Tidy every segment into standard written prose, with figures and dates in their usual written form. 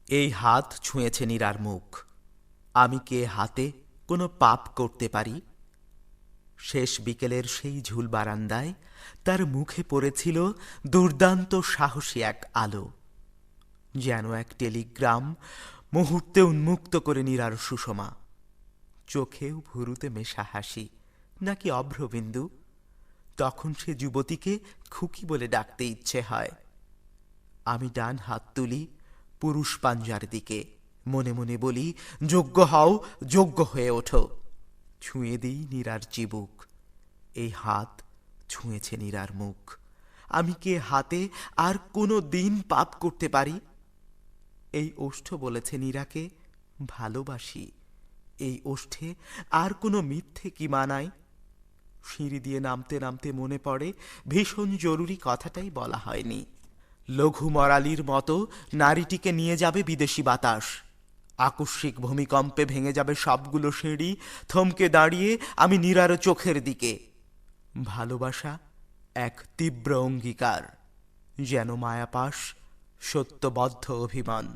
এই হাত ছুঁয়েছে নীরার মুখ। আমি কে হাতে কোনো পাপ করতে পারি? শেষ বিকেলের সেই ঝুল বারান্দায় তার মুখে পড়েছিল দুর্দান্ত সাহসী এক আলো, যেন এক টেলিগ্রাম মুহূর্তে উন্মুক্ত করে নীরার সুষমা। চোখেও ভুরুতে মেশা হাসি, নাকি অভ্রবিন্দু। তখন সে যুবতীকে খুকি বলে ডাকতে ইচ্ছে হয়। আমি ডান হাত তুলি পুরুষ পাঞ্জার দিকে, মনে মনে বলি, যোগ্য হও, যোগ্য হয়ে ওঠো। ছুঁয়ে দিই নীরার চিবুক। এই হাত ছুঁয়েছে নীরার মুখ। আমি কে হাতে আর কোনো দিন পাপ করতে পারি? এই ওষ্ঠ বলেছে নীরাকে ভালোবাসি। এই ওষ্ঠে আর কোনো মিথ্যে কি মানায়? সিঁড়ি দিয়ে নামতে নামতে মনে পড়ে ভীষণ জরুরি কথাটাই বলা হয়নি। লঘু মরালির মতো নারীটিকে নিয়ে যাবে বিদেশি বাতাস। আকস্মিক ভূমিকম্পে ভেঙে যাবে সবগুলো সিঁড়ি। থমকে দাঁড়িয়ে আমি নীরার চোখের দিকে। ভালোবাসা এক তীব্র অঙ্গীকার, যেন মায়াপাশ, সত্যবদ্ধ অভিমান।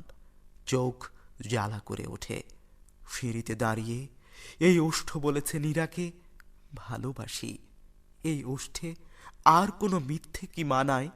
চোখ জ্বালা করে ওঠে। সিঁড়িতে দাঁড়িয়ে এই ওষ্ঠ বলেছে নীরাকে ভালোবাসি। এই ওষ্ঠে আর কোনো মিথ্যে কি মানায়?